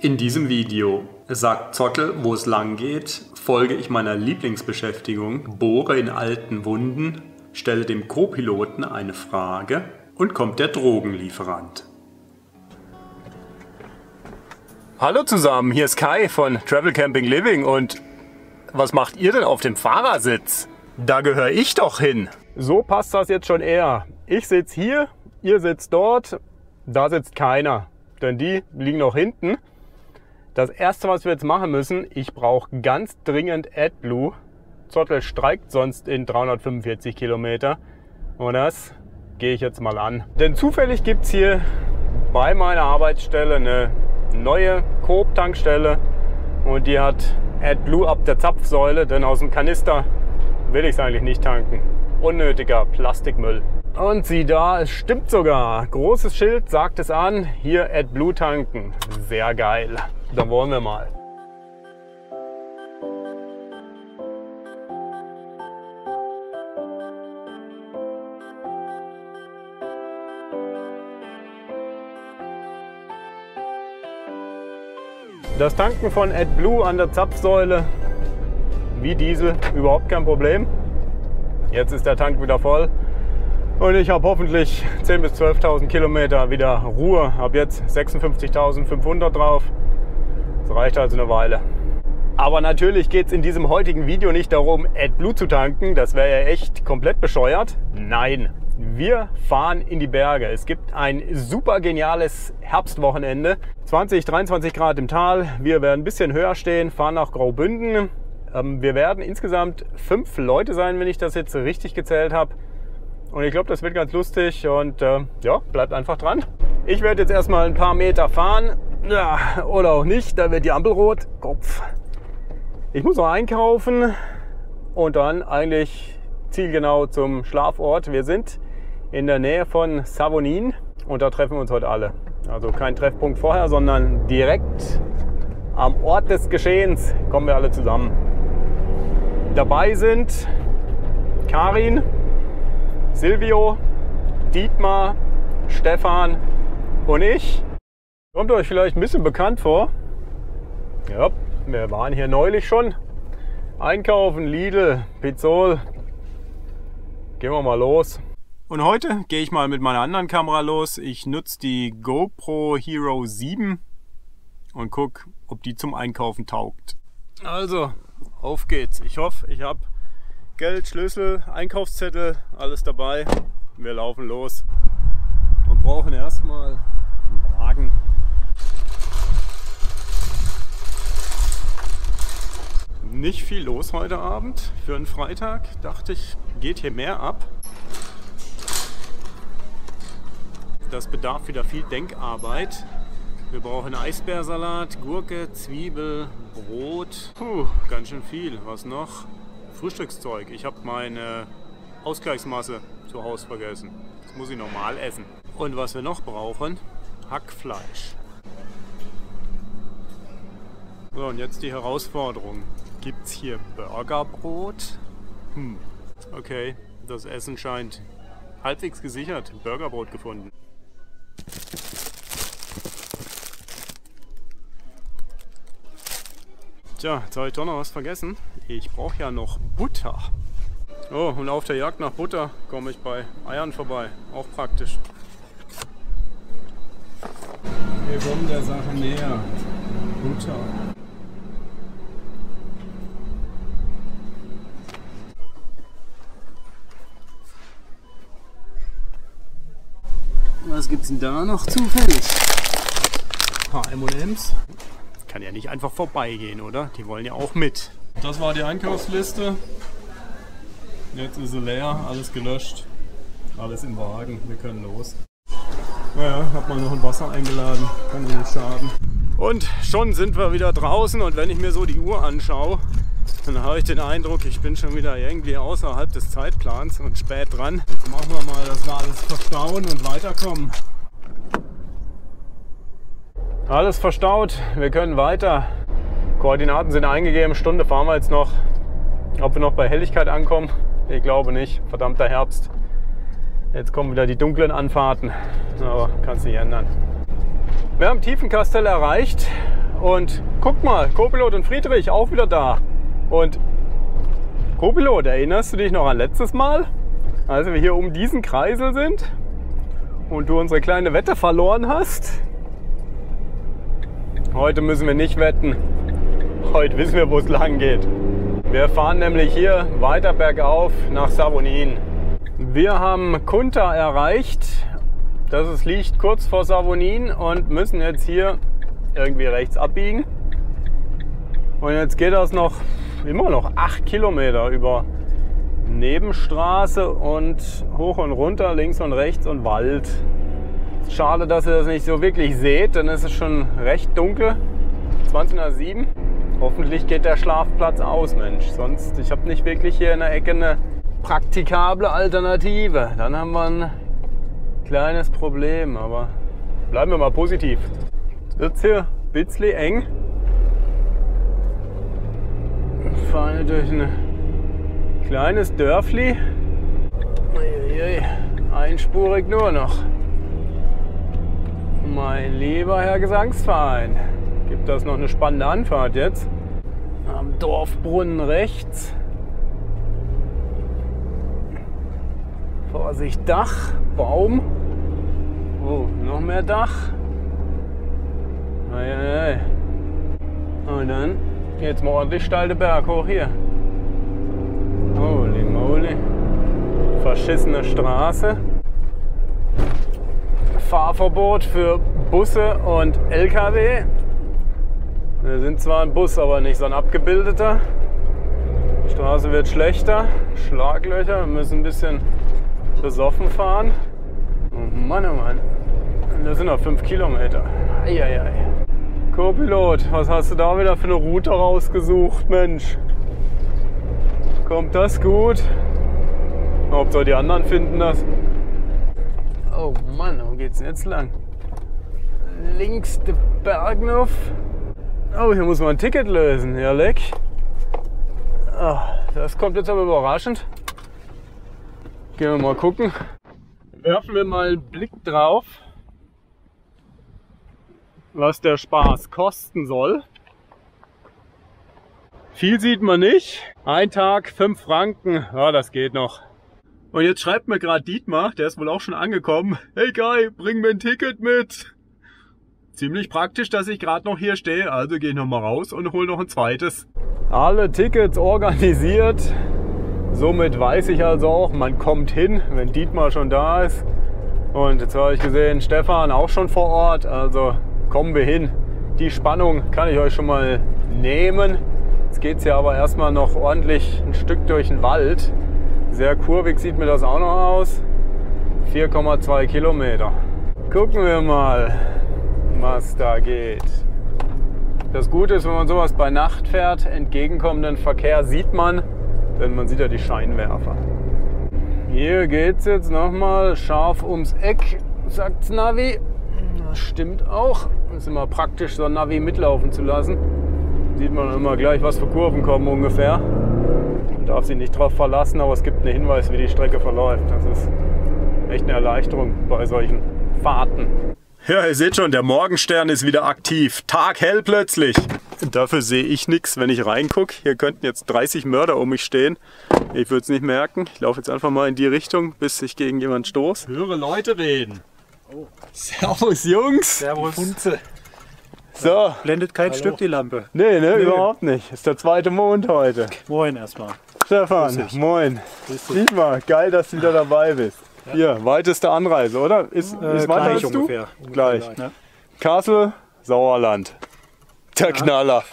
In diesem Video sagt Zottel, wo es lang geht, folge ich meiner Lieblingsbeschäftigung, bohre in alten Wunden, stelle dem Co-Piloten eine Frage und kommt der Drogenlieferant. Hallo zusammen, hier ist Kai von Travel Camping Living und was macht ihr denn auf dem Fahrersitz? Da gehöre ich doch hin. So passt das jetzt schon eher. Ich sitze hier, ihr sitzt dort, da sitzt keiner, denn die liegen noch hinten. Das erste, was wir jetzt machen müssen, ich brauche ganz dringend AdBlue. Zottel streikt sonst in 345 Kilometer und das gehe ich jetzt mal an. Denn zufällig gibt es hier bei meiner Arbeitsstelle eine neue Coop-Tankstelle und die hat AdBlue ab der Zapfsäule, denn aus dem Kanister will ich es eigentlich nicht tanken. Unnötiger Plastikmüll. Und sieh da, es stimmt sogar. Großes Schild sagt es an, hier AdBlue tanken. Sehr geil. Dann wollen wir mal. Das Tanken von AdBlue an der Zapfsäule, wie Diesel, überhaupt kein Problem. Jetzt ist der Tank wieder voll und ich habe hoffentlich 10.000 bis 12.000 Kilometer wieder Ruhe. Habe jetzt 56.500 drauf. Das reicht also eine Weile. Aber natürlich geht es in diesem heutigen Video nicht darum, AdBlue zu tanken. Das wäre ja echt komplett bescheuert. Nein, wir fahren in die Berge. Es gibt ein super geniales Herbstwochenende. 20, 23 Grad im Tal. Wir werden ein bisschen höher stehen, fahren nach Graubünden. Wir werden insgesamt 5 Leute sein, wenn ich das jetzt richtig gezählt habe. Und ich glaube, das wird ganz lustig und ja, bleibt einfach dran. Ich werde jetzt erstmal ein paar Meter fahren. Ja, oder auch nicht, da wird die Ampel rot. Kopf. Ich muss noch einkaufen und dann eigentlich zielgenau zum Schlafort. Wir sind in der Nähe von Savonin und da treffen wir uns heute alle. Also kein Treffpunkt vorher, sondern direkt am Ort des Geschehens kommen wir alle zusammen. Dabei sind Karin, Silvio, Dietmar, Stefan und ich. Kommt euch vielleicht ein bisschen bekannt vor. Ja, wir waren hier neulich schon. Einkaufen, Lidl, Pizzol. Gehen wir mal los. Und heute gehe ich mal mit meiner anderen Kamera los. Ich nutze die GoPro Hero 7 und gucke, ob die zum Einkaufen taugt. Also, auf geht's. Ich hoffe, ich habe Geld, Schlüssel, Einkaufszettel, alles dabei. Wir laufen los und brauchen erstmal einen Wagen. Nicht viel los heute Abend für einen Freitag. Dachte ich, geht hier mehr ab. Das bedarf wieder viel Denkarbeit. Wir brauchen Eisbeersalat, Gurke, Zwiebel, Brot. Puh, ganz schön viel. Was noch? Frühstückszeug. Ich habe meine Ausgleichsmasse zu Hause vergessen. Das muss ich normal essen. Und was wir noch brauchen? Hackfleisch. So, und jetzt die Herausforderung. Gibt es hier Burgerbrot? Okay, das Essen scheint halbwegs gesichert. Burgerbrot gefunden. Tja, jetzt habe ich doch noch was vergessen. Ich brauche ja noch Butter. Oh, und auf der Jagd nach Butter komme ich bei Eiern vorbei. Auch praktisch. Wir kommen der Sache näher. Butter. Was gibt's denn da noch zufällig? Ein paar M&M's. Kann ja nicht einfach vorbeigehen, oder? Die wollen ja auch mit. Das war die Einkaufsliste. Jetzt ist sie leer, alles gelöscht. Alles im Wagen, wir können los. Naja, hab mal noch ein Wasser eingeladen, kann ja nicht schaden. Und schon sind wir wieder draußen und wenn ich mir so die Uhr anschaue, dann habe ich den Eindruck, ich bin schon wieder irgendwie außerhalb des Zeitplans und spät dran. Jetzt machen wir mal, dass wir alles verstauen und weiterkommen. Alles verstaut, wir können weiter. Koordinaten sind eingegeben, Stunde fahren wir jetzt noch. Ob wir noch bei Helligkeit ankommen? Ich glaube nicht. Verdammter Herbst. Jetzt kommen wieder die dunklen Anfahrten. Aber kann es nicht ändern. Wir haben Tiefenkastel erreicht und guck mal, Co-Pilot und Friedrich auch wieder da. Und Co-Pilot, erinnerst du dich noch an letztes Mal, als wir hier um diesen Kreisel sind und du unsere kleine Wette verloren hast? Heute müssen wir nicht wetten. Heute wissen wir, wo es lang geht. Wir fahren nämlich hier weiter bergauf nach Savonin. Wir haben Kunta erreicht. Das liegt kurz vor Savonin und müssen jetzt hier irgendwie rechts abbiegen. Und jetzt geht das noch immer noch 8 Kilometer über Nebenstraße und hoch und runter, links und rechts und Wald. Schade, dass ihr das nicht so wirklich seht, denn es ist schon recht dunkel. 20 nach 7. Hoffentlich geht der Schlafplatz aus, Mensch. Sonst, ich habe nicht wirklich hier in der Ecke eine praktikable Alternative. Dann haben wir ein kleines Problem, aber bleiben wir mal positiv. Jetzt wird es hier ein bisschen eng. Wir fahren durch ein kleines Dörfli. Einspurig nur noch. Mein lieber Herr Gesangsverein, gibt das noch eine spannende Anfahrt jetzt? Am Dorfbrunnen rechts. Vorsicht, Dach, Baum. Oh, noch mehr Dach. Ei. Und dann jetzt mal ordentlich steile Berg hoch hier. Holy moly. Verschissene Straße. Fahrverbot für Busse und LKW. Wir sind zwar ein Bus, aber nicht so ein abgebildeter. Die Straße wird schlechter. Schlaglöcher. Wir müssen ein bisschen besoffen fahren. Oh Mann, oh Mann. Das sind noch 5 Kilometer. Eieiei. Co-Pilot, was hast du da wieder für eine Route rausgesucht, Mensch? Kommt das gut? Hauptsache die anderen finden das. Oh Mann, wo geht's denn jetzt lang? Links der Bergnuff. Oh, hier muss man ein Ticket lösen. Ja, leck. Oh, das kommt jetzt aber überraschend. Gehen wir mal gucken. Werfen wir mal einen Blick drauf, was der Spaß kosten soll. Viel sieht man nicht. Ein Tag, 5 Franken. Ja, das geht noch. Und jetzt schreibt mir gerade Dietmar, der ist wohl auch schon angekommen. Hey Guy, bring mir ein Ticket mit. Ziemlich praktisch, dass ich gerade noch hier stehe. Also gehe ich noch mal raus und hole noch ein zweites. Alle Tickets organisiert. Somit weiß ich also auch, man kommt hin, wenn Dietmar schon da ist. Und jetzt habe ich gesehen, Stefan auch schon vor Ort. Also kommen wir hin. Die Spannung kann ich euch schon mal nehmen. Jetzt geht es ja aber erstmal noch ordentlich ein Stück durch den Wald. Sehr kurvig sieht mir das auch noch aus. 4,2 Kilometer. Gucken wir mal, was da geht. Das Gute ist, wenn man sowas bei Nacht fährt, entgegenkommenden Verkehr sieht man, denn man sieht ja die Scheinwerfer. Hier geht es jetzt nochmal scharf ums Eck, sagt's Navi. Das stimmt auch. Ist immer praktisch, so ein Navi mitlaufen zu lassen. Sieht man immer gleich, was für Kurven kommen ungefähr. Man darf sich nicht drauf verlassen, aber es gibt einen Hinweis, wie die Strecke verläuft. Das ist echt eine Erleichterung bei solchen Fahrten. Ja, ihr seht schon, der Morgenstern ist wieder aktiv. Taghell plötzlich. Dafür sehe ich nichts, wenn ich reingucke. Hier könnten jetzt 30 Mörder um mich stehen. Ich würde es nicht merken. Ich laufe jetzt einfach mal in die Richtung, bis ich gegen jemanden stoße. Höre Leute reden. Oh. Servus Jungs. Servus. Funze. So. Blendet kein Stück die Lampe. Nee, überhaupt nicht. Ist der zweite Mond heute. Moin erstmal. Stefan, moin. Dietmar, geil, dass du wieder dabei bist. Ja. Hier, weiteste Anreise, oder? Ist weiter als du? Ungefähr. Gleich. Ja. Kassel, Sauerland. Der Knaller.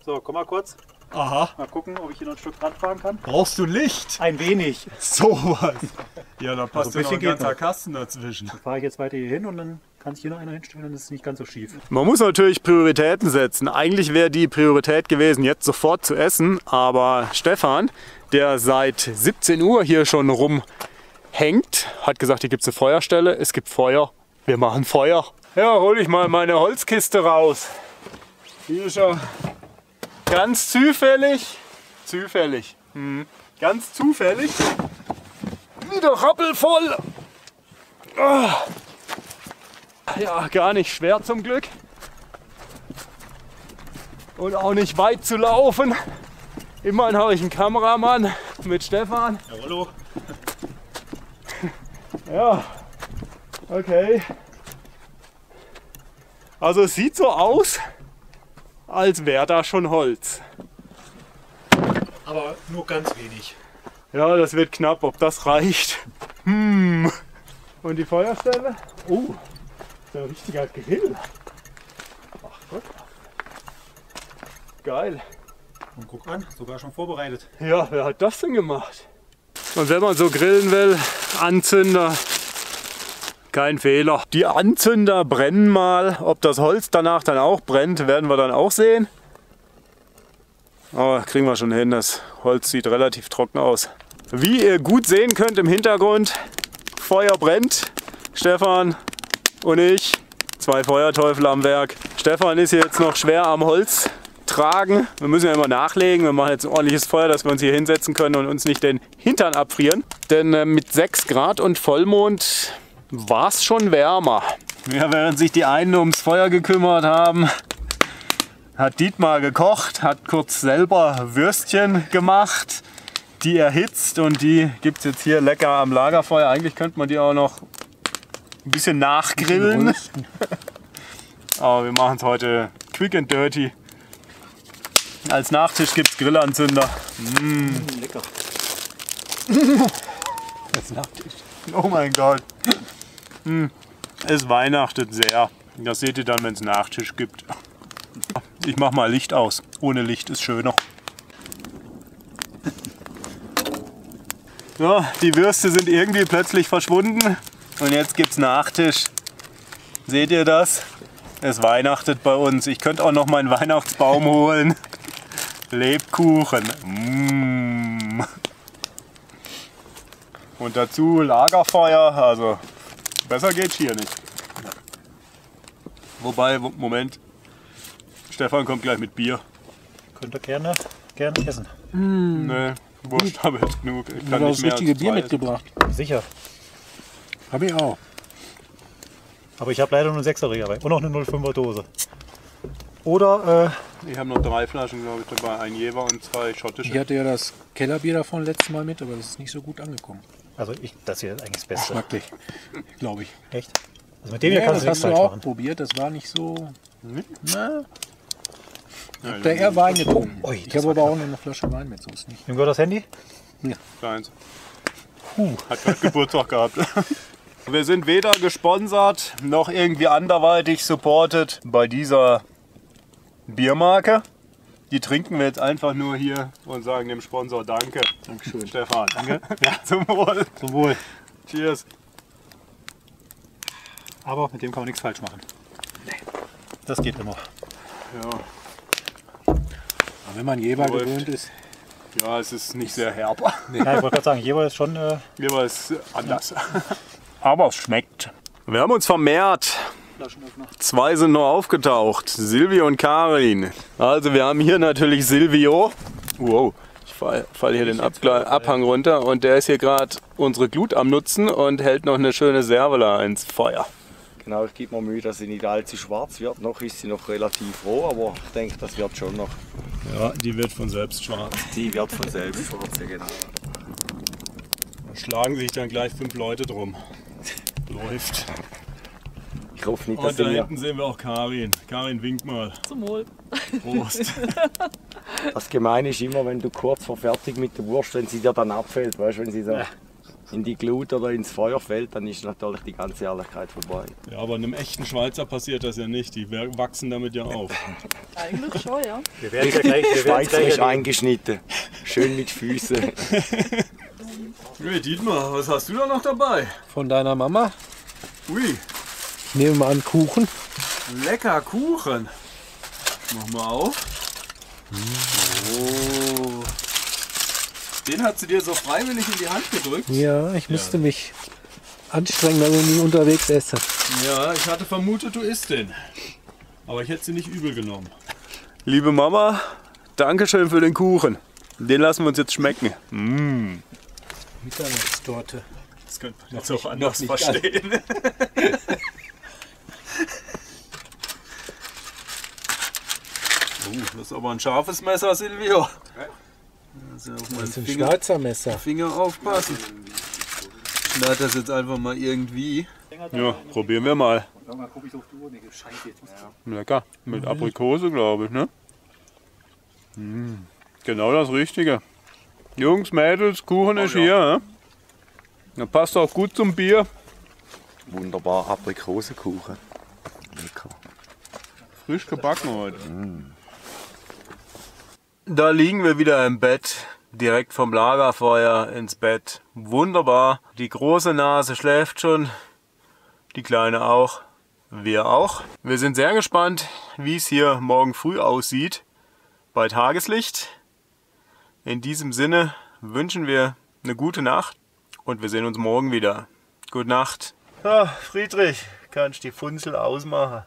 So, komm mal kurz. Aha. Mal gucken, ob ich hier noch ein Stück Rad fahren kann. Brauchst du Licht? Ein wenig. Sowas. Ja, da passt Also ja noch ein ganzer noch. Kasten dazwischen. Dann fahre ich jetzt weiter hier hin und dann kann sich hier noch einer hinstellen, dann ist es nicht ganz so schief. Man muss natürlich Prioritäten setzen. Eigentlich wäre die Priorität gewesen, jetzt sofort zu essen. Aber Stefan, der seit 17 Uhr hier schon rumhängt, hat gesagt, hier gibt es eine Feuerstelle. Es gibt Feuer. Wir machen Feuer. Ja, hol ich mal meine Holzkiste raus. Die ist ja ganz zufällig. Ganz zufällig. Wieder rappelvoll. Ja, gar nicht schwer zum Glück. und auch nicht weit zu laufen. Immerhin habe ich einen Kameramann mit Stefan. Hallo. Ja, okay. Also es sieht so aus, als wäre da schon Holz. Aber nur ganz wenig. Ja, das wird knapp, ob das reicht. Und die Feuerstelle? Oh, ist ein richtiger Grill. Ach Gott. Geil. Und guck an, sogar schon vorbereitet. Ja, wer hat das denn gemacht? Und wenn man so grillen will, Anzünder, kein Fehler. Die Anzünder brennen mal. Ob das Holz danach dann auch brennt, werden wir dann auch sehen. Aber kriegen wir schon hin, das Holz sieht relativ trocken aus. Wie ihr gut sehen könnt im Hintergrund, Feuer brennt. Stefan und ich, 2 Feuerteufel am Werk. Stefan ist hier jetzt noch schwer am Holz tragen. Wir müssen ja immer nachlegen. Wir machen jetzt ein ordentliches Feuer, dass wir uns hier hinsetzen können und uns nicht den Hintern abfrieren. Denn mit 6 Grad und Vollmond war es schon wärmer. Ja, während sich die einen ums Feuer gekümmert haben, hat Dietmar gekocht, hat kurz selber Würstchen gemacht, die erhitzt und die gibt es jetzt hier lecker am Lagerfeuer. Eigentlich könnte man die auch noch ein bisschen nachgrillen. Aber wir machen es heute quick and dirty. Als Nachtisch gibt es Grillanzünder. Lecker. Als Nachtisch. Oh mein Gott. Es weihnachtet sehr. Das seht ihr dann, wenn es Nachtisch gibt. Ich mach mal Licht aus. Ohne Licht ist schöner. So, die Würste sind irgendwie plötzlich verschwunden. Und jetzt gibt's Nachtisch. Seht ihr das? Es weihnachtet bei uns. Ich könnte auch noch meinen Weihnachtsbaum holen. Lebkuchen. Und dazu Lagerfeuer. Also besser geht's hier nicht. Wobei, Moment. Stefan kommt gleich mit Bier. Könnt ihr gerne essen. Nee, Wurst habe ich genug. Ich Ich kann habe nicht das mehr richtige als 2 Bier essen. mitgebracht. Sicher. Habe ich auch. Aber ich habe leider nur eine 6er dabei und noch eine 05er Dose. Oder, Ich habe noch 3 Flaschen, glaube ich, dabei. Ein Jever und 2 schottische. Ich hatte ja das Kellerbier davon letztes Mal mit, aber das ist nicht so gut angekommen. also das hier ist eigentlich das Beste. Geschmacklich, glaube ich. Echt? Also mit dem hier Ja, kannst das du hast nichts du falsch auch machen. probiert, das war nicht so... Na, Ja, da eher Wein getrunken. Ui, Ich das habe war aber auch noch eine Flasche Wein mit, so ist nicht. Wem gehört das Handy? Deins. Hat gerade Geburtstag gehabt. Wir sind weder gesponsert noch irgendwie anderweitig supported bei dieser Biermarke. Die trinken wir jetzt einfach nur hier und sagen dem Sponsor Danke. Dankeschön. Stefan. Danke. Ja, zum Wohl. Zum Wohl. Cheers. Aber mit dem kann man nichts falsch machen. Das geht immer. Ja. Aber wenn man Jever Läuft. gewöhnt ist, Ja, es ist nicht sehr herb. Ja, ich wollte gerade sagen, jeweils ist schon Jever ist anders. Aber es schmeckt. Wir haben uns vermehrt. 2 sind nur aufgetaucht. Silvio und Karin. Also wir haben hier natürlich Silvio. Wow, ich fall hier den Abhang runter. Und der ist hier gerade unsere Glut am Nutzen und hält noch eine schöne Servola ins Feuer. Genau, ich gebe mir Mühe, dass sie nicht allzu schwarz wird. Noch ist sie noch relativ roh, aber ich denke, das wird schon noch. Ja, die wird von selbst schwarz. Die wird von selbst schwarz, ja genau. Da schlagen sich dann gleich 5 Leute drum. Läuft. Ich hoffe nicht, dass Und sie da mir... hinten sehen wir auch Karin. Karin, wink mal. Zum Wohl. Prost. Das Gemeine ist immer, wenn du kurz vor fertig mit der Wurst, wenn sie dir dann abfällt, weißt du, wenn sie so in die Glut oder ins Feuer fällt, dann ist natürlich die ganze Ehrlichkeit vorbei. Ja, aber einem echten Schweizer passiert das ja nicht. Die wachsen damit ja auf. Eigentlich schon, ja. Wir werden ja gleich. Schweizerisch eingeschnitten, schön mit Füßen. Hey Dietmar, was hast du da noch dabei? von deiner Mama, Ui, ich nehme mal an Kuchen. lecker Kuchen. Mach mal auf. Oh. Den hat sie dir so freiwillig in die Hand gedrückt? Ja, ich müsste mich anstrengen, dass ich nie unterwegs esse. Ja, ich hatte vermutet, du isst den. Aber ich hätte sie nicht übel genommen. Liebe Mama, Dankeschön für den Kuchen. Den lassen wir uns jetzt schmecken. Mittagstorte. Das könnte man jetzt auch anders nicht verstehen. Das ist aber ein scharfes Messer, Silvio. Also auf Das meinen ist ein Finger, Schweizer Messer. Finger aufpassen. Ich schneide das jetzt einfach mal irgendwie. Ja, probieren wir mal. Lecker. Mit Aprikose, glaube ich, ne? Genau das Richtige. Jungs, Mädels, Kuchen ist hier. Ne? Der passt auch gut zum Bier. Wunderbar, Aprikosenkuchen. Lecker. Frisch gebacken heute. Da liegen wir wieder im Bett. Direkt vom Lagerfeuer ins Bett. Wunderbar. Die große Nase schläft schon. Die kleine auch. Wir auch. Wir sind sehr gespannt, wie es hier morgen früh aussieht. Bei Tageslicht. In diesem Sinne wünschen wir eine gute Nacht und wir sehen uns morgen wieder. Gute Nacht. Ja, Friedrich, kannst die Funzel ausmachen.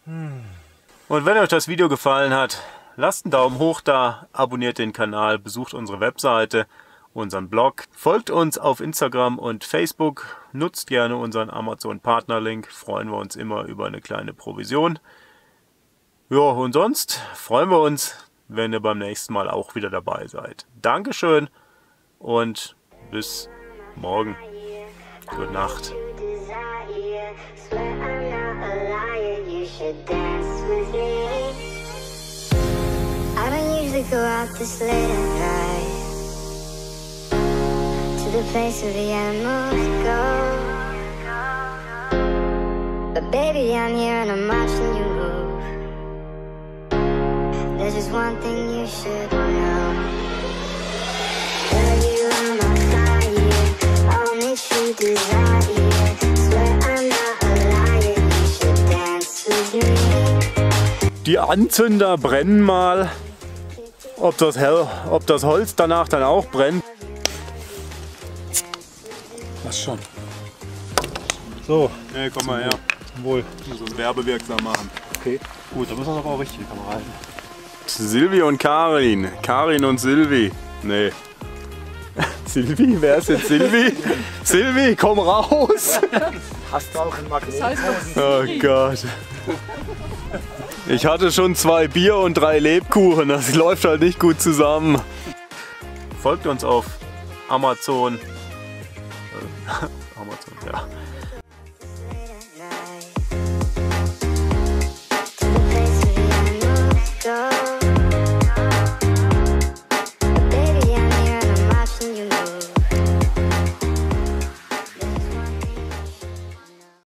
Und wenn euch das Video gefallen hat, lasst einen Daumen hoch da, abonniert den Kanal, besucht unsere Webseite, unseren Blog, folgt uns auf Instagram und Facebook, nutzt gerne unseren Amazon-Partner-Link, freuen wir uns immer über eine kleine Provision. Ja, und sonst freuen wir uns, wenn ihr beim nächsten Mal auch wieder dabei seid. Dankeschön und bis morgen. Gute Nacht. I don't usually go out this late at night to the place where the animals go. But baby, I'm here and I'm watching you move. There's just one thing you should know. Girl, you are my fire, all makes you desire. Swear I'm not a liar, you should dance with me. Die Anzünder brennen mal. Ob das Holz danach dann auch brennt. Das schon. So, Hey, komm mal her. wohl. So werbewirksam machen. Okay. Gut, da müssen wir aber auch richtig die Kamera halten. Silvi und Karin. Karin und Silvi. Nee. Silvi? Wer ist jetzt Silvi? Silvi, komm raus! Hast du auch einen Magnet? Das heißt doch Oh Gott. Ich hatte schon 2 Bier und 3 Lebkuchen. Das läuft halt nicht gut zusammen. Folgt uns auf Amazon.